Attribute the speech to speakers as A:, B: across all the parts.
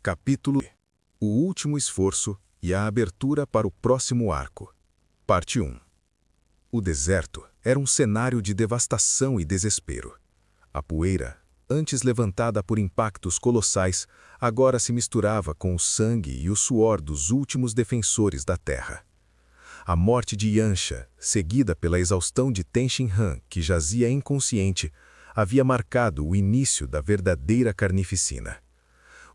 A: Capítulo E. O último esforço e a abertura para o próximo arco. Parte 1. O deserto era um cenário de devastação e desespero. A poeira, antes levantada por impactos colossais, agora se misturava com o sangue e o suor dos últimos defensores da terra. A morte de Yancha, seguida pela exaustão de Tenshin Han, que jazia inconsciente, havia marcado o início da verdadeira carnificina.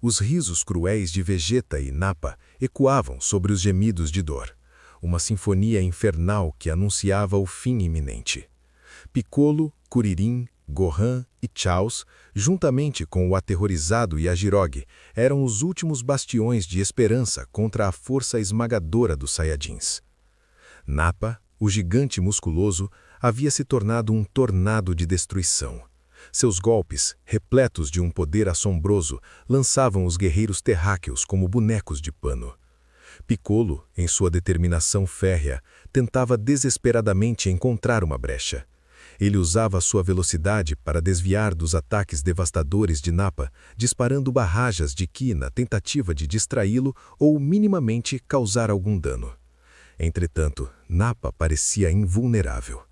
A: Os risos cruéis de Vegeta e Nappa ecoavam sobre os gemidos de dor, uma sinfonia infernal que anunciava o fim iminente. Piccolo, Kuririn, Gohan e Chaos, juntamente com o aterrorizado Yajirobe, eram os últimos bastiões de esperança contra a força esmagadora dos Saiyajins. Nappa, o gigante musculoso, havia se tornado um tornado de destruição. Seus golpes, repletos de um poder assombroso, lançavam os guerreiros terráqueos como bonecos de pano. Piccolo, em sua determinação férrea, tentava desesperadamente encontrar uma brecha. Ele usava sua velocidade para desviar dos ataques devastadores de Nappa, disparando barragens de ki na tentativa de distraí-lo ou minimamente causar algum dano. Entretanto, Nappa parecia invulnerável.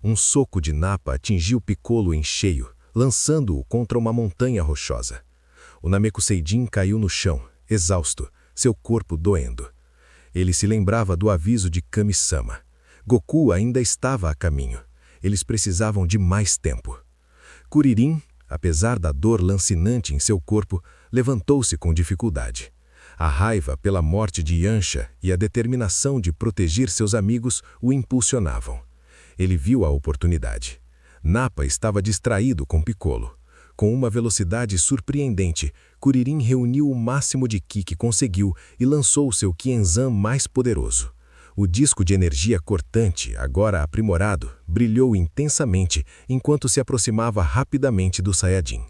A: Um soco de Nappa atingiu Piccolo em cheio, lançando-o contra uma montanha rochosa. O Namekuseidin caiu no chão, exausto, seu corpo doendo. Ele se lembrava do aviso de Kami-sama. Goku ainda estava a caminho. Eles precisavam de mais tempo. Kuririn, apesar da dor lancinante em seu corpo, levantou-se com dificuldade. A raiva pela morte de Yancha e a determinação de proteger seus amigos o impulsionavam. Ele viu a oportunidade. Nappa estava distraído com Piccolo. Com uma velocidade surpreendente, Kuririn reuniu o máximo de ki que conseguiu e lançou seu Kienzan mais poderoso. O disco de energia cortante, agora aprimorado, brilhou intensamente enquanto se aproximava rapidamente do Saiyajin.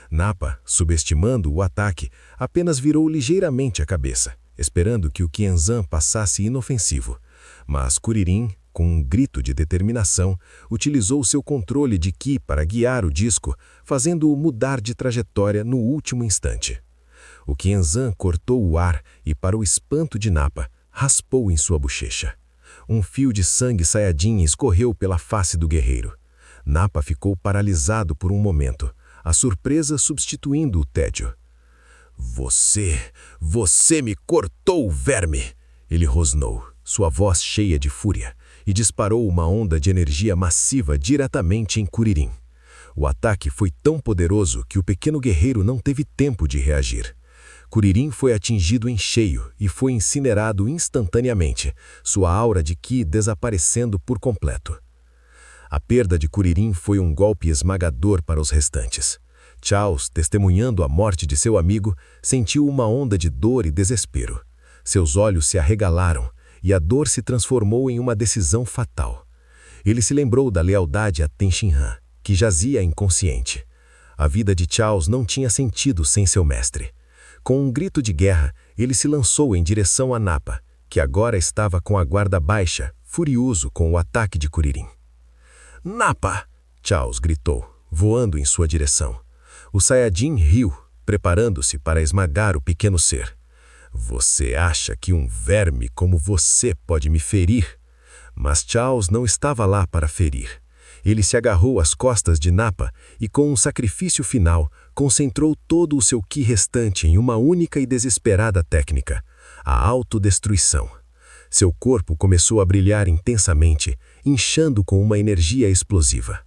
A: Nappa, subestimando o ataque, apenas virou ligeiramente a cabeça, esperando que o Kienzan passasse inofensivo. Mas Kuririn, com um grito de determinação, utilizou seu controle de ki para guiar o disco, fazendo-o mudar de trajetória no último instante. O Kienzan cortou o ar e, para o espanto de Nappa, raspou em sua bochecha. Um fio de sangue Saiyajin escorreu pela face do guerreiro. Nappa ficou paralisado por um momento, a surpresa substituindo o tédio. Você me cortou, verme! Ele rosnou, sua voz cheia de fúria, e disparou uma onda de energia massiva diretamente em Kuririn. O ataque foi tão poderoso que o pequeno guerreiro não teve tempo de reagir. Kuririn foi atingido em cheio e foi incinerado instantaneamente, sua aura de ki desaparecendo por completo. A perda de Kuririn foi um golpe esmagador para os restantes. Chaos, testemunhando a morte de seu amigo, sentiu uma onda de dor e desespero. Seus olhos se arregalaram e a dor se transformou em uma decisão fatal. Ele se lembrou da lealdade a Tenshin Han, que jazia inconsciente. A vida de Chaos não tinha sentido sem seu mestre. Com um grito de guerra, ele se lançou em direção a Nappa, que agora estava com a guarda baixa, furioso com o ataque de Kuririn. Nappa! Chaos gritou, voando em sua direção. O Saiyajin riu, preparando-se para esmagar o pequeno ser. Você acha que um verme como você pode me ferir? Mas Chaos não estava lá para ferir. Ele se agarrou às costas de Nappa e, com um sacrifício final, concentrou todo o seu ki restante em uma única e desesperada técnica, a autodestruição. Seu corpo começou a brilhar intensamente, inchando com uma energia explosiva.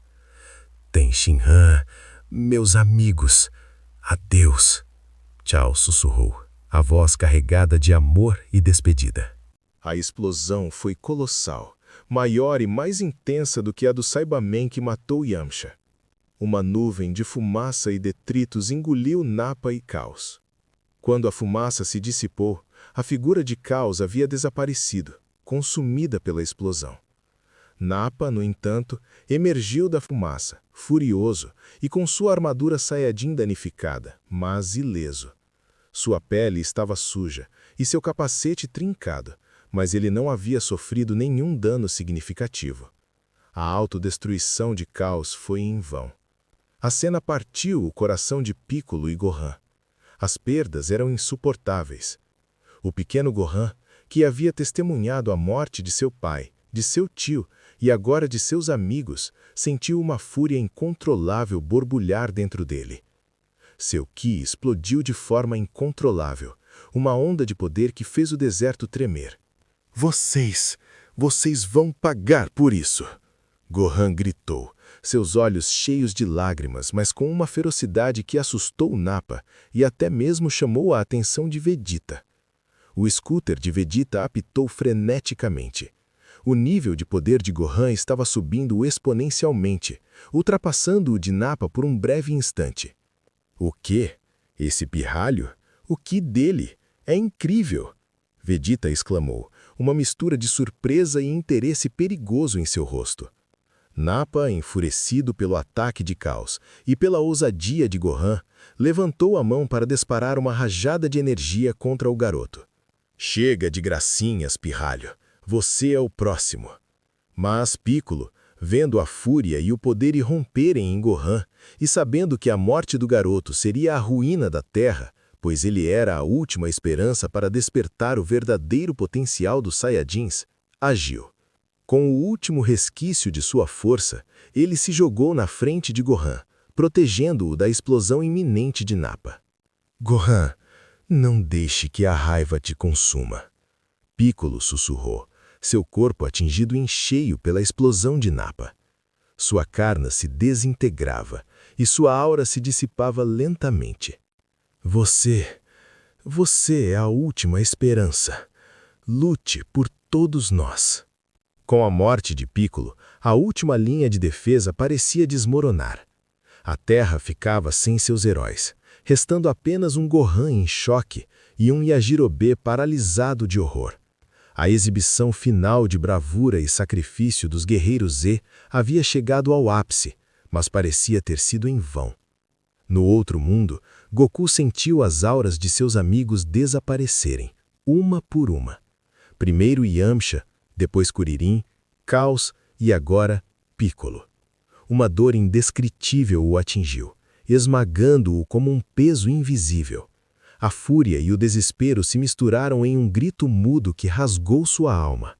A: Tenshin Han, meus amigos, adeus, Chaos sussurrou, a voz carregada de amor e despedida. A explosão foi colossal, maior e mais intensa do que a do Saibaman que matou Yamcha. Uma nuvem de fumaça e detritos engoliu Nappa e Chaos. Quando a fumaça se dissipou, a figura de Chaos havia desaparecido, consumida pela explosão. Nappa, no entanto, emergiu da fumaça, furioso e com sua armadura Saiyajin danificada, mas ileso. Sua pele estava suja e seu capacete trincado, mas ele não havia sofrido nenhum dano significativo. A autodestruição de Chaos foi em vão. A cena partiu o coração de Piccolo e Gohan.
B: As perdas eram insuportáveis. O pequeno Gohan, que havia testemunhado a morte de seu pai, de seu tio e agora de seus amigos, sentiu uma fúria incontrolável borbulhar dentro dele. Seu ki explodiu de forma incontrolável, uma onda de poder que fez o deserto tremer. Vocês vão pagar por isso! Gohan gritou, seus olhos cheios de lágrimas, mas com uma ferocidade que assustou Nappa e até mesmo chamou a atenção de Vegeta. O scooter de Vegeta apitou freneticamente. O nível de poder de Gohan estava subindo exponencialmente, ultrapassando o de Nappa por um breve instante. O quê? Esse pirralho? O que dele? É incrível! Vegeta exclamou, uma mistura de surpresa e interesse perigoso em seu rosto. Nappa, enfurecido pelo ataque de Caos e pela ousadia de Gohan, levantou a mão para disparar uma rajada de energia contra o garoto. Chega de gracinhas, pirralho. Você é o próximo. Mas Piccolo, vendo a fúria e o poder irromperem em Gohan, e sabendo que a morte do garoto seria a ruína da Terra, pois ele era a última esperança para despertar o verdadeiro potencial dos Saiyajins, agiu. Com o último resquício de sua força, ele se jogou na frente de Gohan, protegendo-o da explosão iminente de Nappa. Gohan, não deixe que a raiva te consuma. Piccolo sussurrou, seu corpo atingido em cheio pela explosão de Nappa. Sua carne se desintegrava e sua aura se dissipava lentamente. Você é a última esperança. Lute por todos nós. Com a morte de Piccolo, a última linha de defesa parecia desmoronar. A Terra ficava sem seus heróis, restando apenas um Gohan em choque e um Yajirobe paralisado de horror. A exibição final de bravura e sacrifício dos guerreiros Z havia chegado ao ápice, mas parecia ter sido em vão. No outro mundo, Goku sentiu as auras de seus amigos desaparecerem, uma por uma. Primeiro Yamcha, depois Kuririn, Caos e agora Piccolo. Uma dor indescritível o atingiu, esmagando-o como um peso invisível. A fúria e o desespero se misturaram em um grito mudo que rasgou sua alma.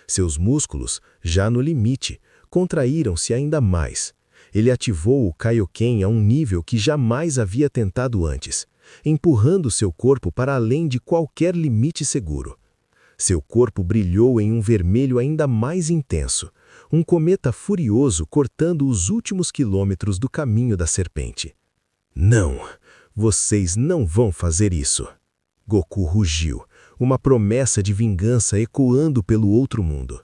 B: Seus músculos, já no limite, contraíram-se ainda mais. Ele ativou o Kaioken a um nível que jamais havia tentado antes, empurrando seu corpo para além de qualquer limite seguro. Seu corpo brilhou em um vermelho ainda mais intenso, um cometa furioso cortando os últimos quilômetros do caminho da serpente. Não, vocês não vão fazer isso. Goku rugiu, uma promessa de vingança ecoando pelo outro mundo.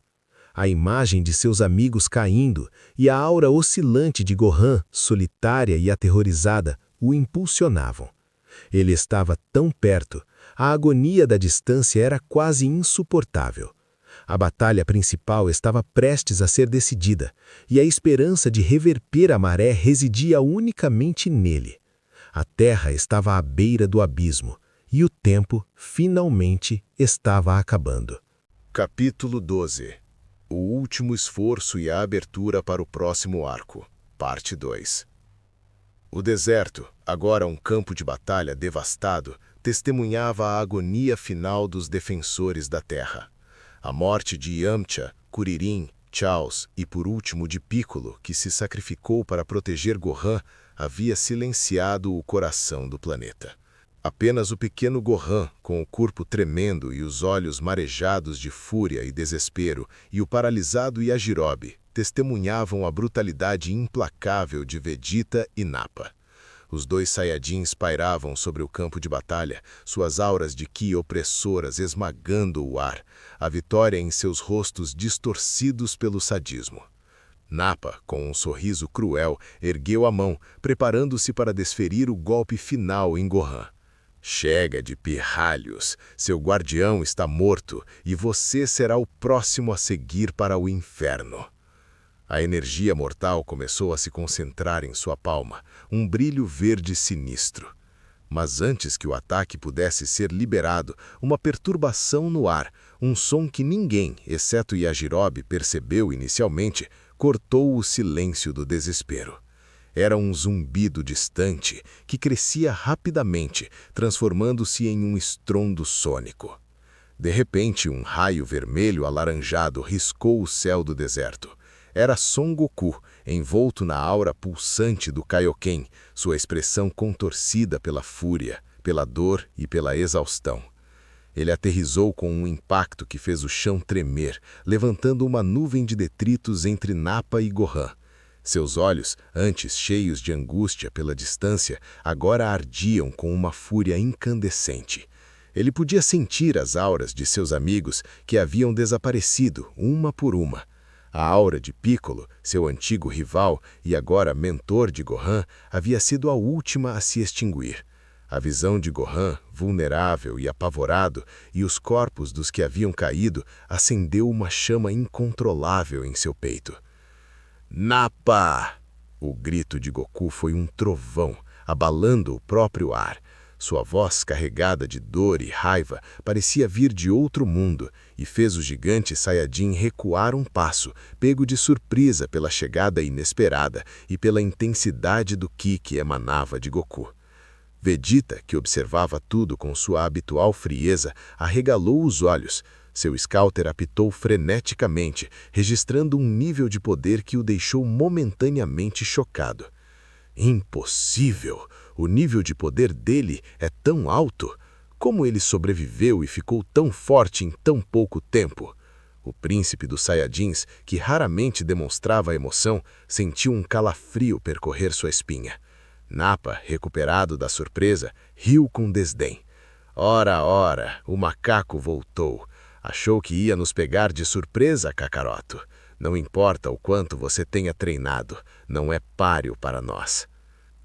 B: A imagem de seus amigos caindo e a aura oscilante de Gohan, solitária e aterrorizada, o impulsionavam. Ele estava tão perto, a agonia da distância era quase insuportável. A batalha principal estava prestes a ser decidida, e a esperança de reverter a maré residia unicamente nele. A Terra estava à beira do abismo, e o tempo, finalmente, estava acabando.
A: Capítulo 12. O último esforço e a abertura para o próximo arco. Parte 2. O deserto, agora um campo de batalha devastado, testemunhava a agonia final dos defensores da Terra. A morte de Yamcha, Kuririn, Chaos e por último de Piccolo, que se sacrificou para proteger Gohan, havia silenciado o coração do planeta. Apenas o pequeno Gohan, com o corpo tremendo e os olhos marejados de fúria e desespero, e o paralisado Yajirobe, testemunhavam a brutalidade implacável de Vegeta e Nappa. Os dois Saiyajins pairavam sobre o campo de batalha, suas auras de ki opressoras esmagando o ar, a vitória em seus rostos distorcidos pelo sadismo. Nappa, com um sorriso cruel, ergueu a mão, preparando-se para desferir o golpe final em Gohan. Chega de pirralhos, seu guardião está morto e você será o próximo a seguir para o inferno. A energia mortal começou a se concentrar em sua palma, um brilho verde sinistro. Mas antes que o ataque pudesse ser liberado, uma perturbação no ar, um som que ninguém, exceto Yajirobe, percebeu inicialmente, cortou o silêncio do desespero.
B: Era um zumbido distante que crescia rapidamente, transformando-se em um estrondo sônico. De repente, um raio vermelho alaranjado riscou o céu do deserto. Era Son Goku, envolto na aura pulsante do Kaioken, sua expressão contorcida pela fúria, pela dor e pela exaustão. Ele aterrissou com um impacto que fez o chão tremer, levantando uma nuvem de detritos entre Nappa e Gohan. Seus olhos, antes cheios de angústia pela distância, agora ardiam com uma fúria incandescente. Ele podia sentir as auras de seus amigos que haviam desaparecido, uma por uma. A aura de Piccolo, seu antigo rival e agora mentor de Gohan, havia sido a última a se extinguir. A visão de Gohan, vulnerável e apavorado, e os corpos dos que haviam caído, acendeu uma chama incontrolável em seu peito. Nappa! O grito de Goku foi um trovão, abalando o próprio ar. Sua voz, carregada de dor e raiva, parecia vir de outro mundo e fez o gigante Saiyajin recuar um passo, pego de surpresa pela chegada inesperada e pela intensidade do ki que emanava de Goku. Vegeta, que observava tudo com sua habitual frieza, arregalou os olhos. Seu scouter apitou freneticamente, registrando um nível de poder que o deixou momentaneamente chocado. Impossível! O nível de poder dele é tão alto. Como ele sobreviveu e ficou tão forte em tão pouco tempo? O príncipe dos Saiyajins, que raramente demonstrava emoção, sentiu um calafrio percorrer sua espinha. Nappa, recuperado da surpresa, riu com desdém. Ora, ora, o macaco voltou. Achou que ia nos pegar de surpresa, Kakaroto. Não importa o quanto você tenha treinado, não é páreo para nós.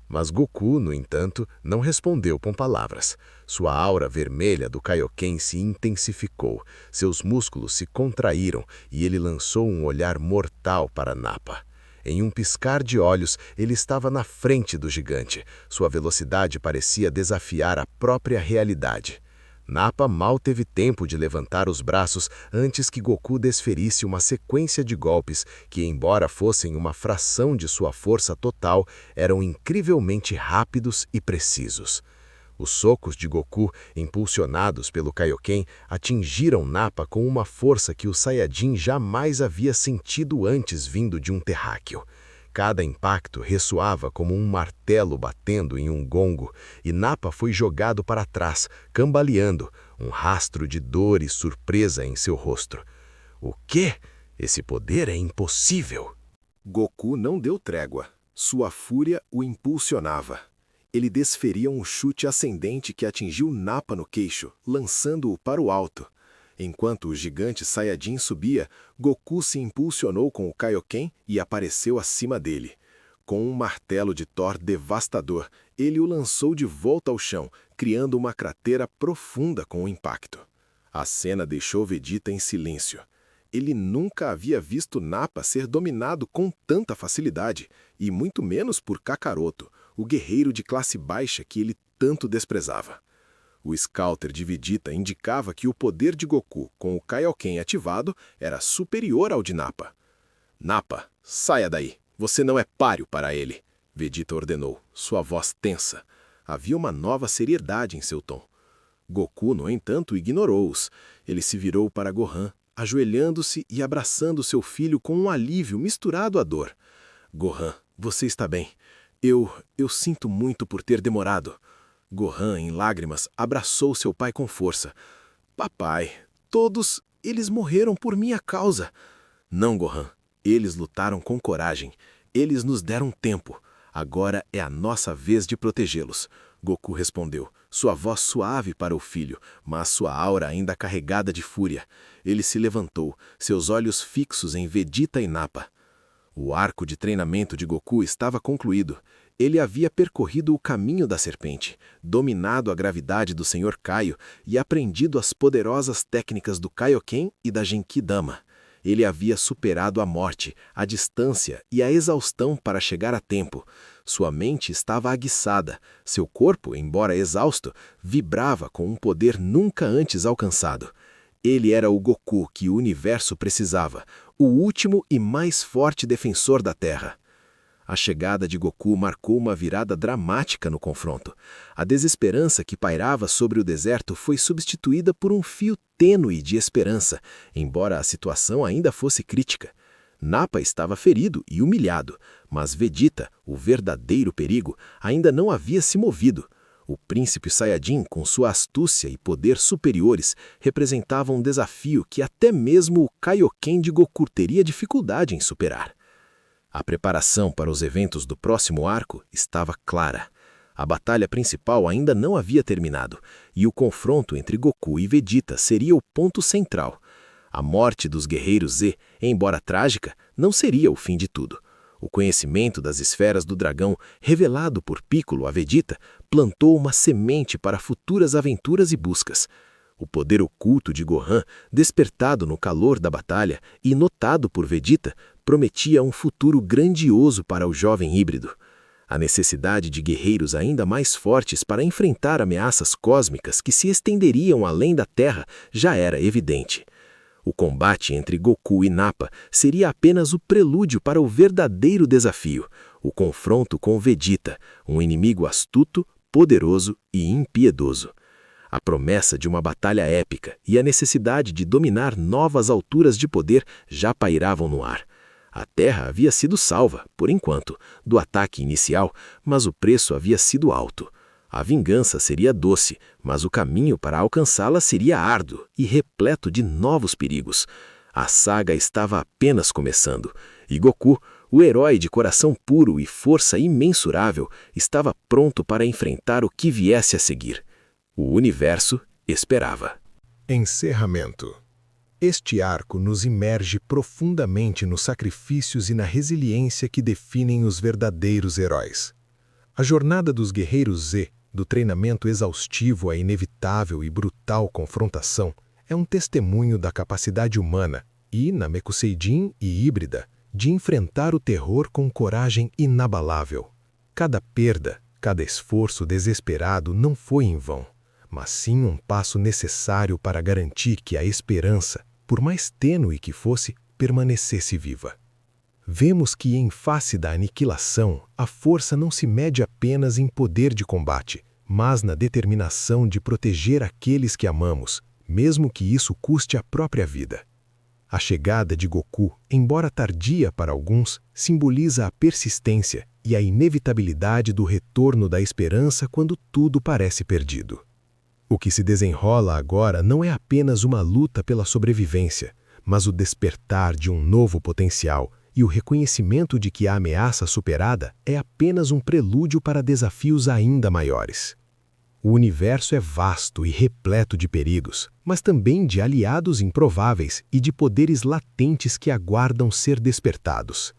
B: Mas Goku, no entanto, não respondeu com palavras. Sua aura vermelha do Kaioken se intensificou, seus músculos se contraíram e ele lançou um olhar mortal para Nappa. Em um piscar de olhos, ele estava na frente do gigante. Sua velocidade parecia desafiar a própria realidade. Nappa mal teve tempo de levantar os braços antes que Goku desferisse uma sequência de golpes que, embora fossem uma fração de sua força total, eram incrivelmente rápidos e precisos. Os socos de Goku, impulsionados pelo Kaioken, atingiram Nappa com uma força que o Saiyajin jamais havia sentido antes vindo de um terráqueo. Cada impacto ressoava como um martelo batendo em um gongo, e Nappa foi jogado para trás, cambaleando, um rastro de dor e surpresa em seu rosto. O quê? Esse poder é impossível!
A: Goku não deu trégua. Sua fúria o impulsionava. Ele desferia um chute ascendente que atingiu Nappa no queixo, lançando-o para o alto. Enquanto o gigante Saiyajin subia, Goku se impulsionou com o Kaioken e apareceu acima dele. Com um martelo de Thor devastador, ele o lançou de volta ao chão, criando uma cratera profunda com o impacto. A cena deixou Vegeta em silêncio. Ele nunca havia visto Nappa ser dominado com tanta facilidade, e muito menos por Kakaroto, o guerreiro de classe baixa que ele tanto desprezava. O scouter de Vegeta indicava que o poder de Goku com o Kaioken ativado era superior ao de Nappa. Nappa, saia daí, você não é páreo para ele, Vegeta ordenou, sua voz tensa. Havia uma nova seriedade em seu tom. Goku, no entanto, ignorou-os. Ele se virou para Gohan, ajoelhando-se e abraçando seu filho com um alívio misturado à dor. Gohan, você está bem. Eu sinto muito por ter demorado. Gohan, em lágrimas, abraçou seu pai com força. Papai, todos eles morreram por minha causa. Não, Gohan, eles lutaram com coragem. Eles nos deram tempo. Agora é a nossa vez de protegê-los. Goku respondeu, sua voz suave para o filho, mas sua aura ainda carregada de fúria. Ele se levantou, seus olhos fixos em Vegeta e Nappa. O arco de treinamento de Goku estava concluído. Ele havia percorrido o caminho da serpente, dominado a gravidade do Sr. Kaio e aprendido as poderosas técnicas do Kaioken e da Genki-Dama. Ele havia superado a morte, a distância e a exaustão para chegar a tempo. Sua mente estava aguçada, seu corpo, embora exausto, vibrava com um poder nunca antes alcançado. Ele era o Goku que o universo precisava, o último e mais forte defensor da Terra.
B: A chegada de Goku marcou uma virada dramática no confronto. A desesperança que pairava sobre o deserto foi substituída por um fio tênue de esperança, embora a situação ainda fosse crítica. Nappa estava ferido e humilhado, mas Vegeta, o verdadeiro perigo, ainda não havia se movido. O príncipe Saiyajin, com sua astúcia e poder superiores, representava um desafio que até mesmo o Kaioken de Goku teria dificuldade em superar. A preparação para os eventos do próximo arco estava clara. A batalha principal ainda não havia terminado, e o confronto entre Goku e Vegeta seria o ponto central. A morte dos guerreiros Z, embora trágica, não seria o fim de tudo. O conhecimento das esferas do dragão, revelado por Piccolo a Vegeta, plantou uma semente para futuras aventuras e buscas. O poder oculto de Gohan, despertado no calor da batalha e notado por Vegeta, prometia um futuro grandioso para o jovem híbrido. A necessidade de guerreiros ainda mais fortes para enfrentar ameaças cósmicas que se estenderiam além da Terra já era evidente. O combate entre Goku e Nappa seria apenas o prelúdio para o verdadeiro desafio, o confronto com Vegeta, um inimigo astuto, poderoso e impiedoso. A promessa de uma batalha épica e a necessidade de dominar novas alturas de poder já pairavam no ar. A Terra havia sido salva, por enquanto, do ataque inicial, mas o preço havia sido alto. A vingança seria doce, mas o caminho para alcançá-la seria árduo e repleto de novos perigos. A saga estava apenas começando, e Goku, o herói de coração puro e força imensurável, estava pronto para enfrentar o que viesse a seguir. O universo esperava.
A: Encerramento. Este arco nos imerge profundamente nos sacrifícios e na resiliência que definem os verdadeiros heróis. A jornada dos guerreiros Z, do treinamento exaustivo à inevitável e brutal confrontação, é um testemunho da capacidade humana e, Namekuseidin e híbrida, de enfrentar o terror com coragem inabalável. Cada perda, cada esforço desesperado não foi em vão, mas sim um passo necessário para garantir que a esperança, por mais tênue que fosse, permanecesse viva. Vemos que, em face da aniquilação, a força não se mede apenas em poder de combate, mas na determinação de proteger aqueles que amamos, mesmo que isso custe a própria vida. A chegada de Goku, embora tardia para alguns, simboliza a persistência e a inevitabilidade do retorno da esperança quando tudo parece perdido. O que se desenrola agora não é apenas uma luta pela sobrevivência, mas o despertar de um novo potencial e o reconhecimento de que a ameaça superada é apenas um prelúdio para desafios ainda maiores. O universo é vasto e repleto de perigos, mas também de aliados improváveis e de poderes latentes que aguardam ser despertados.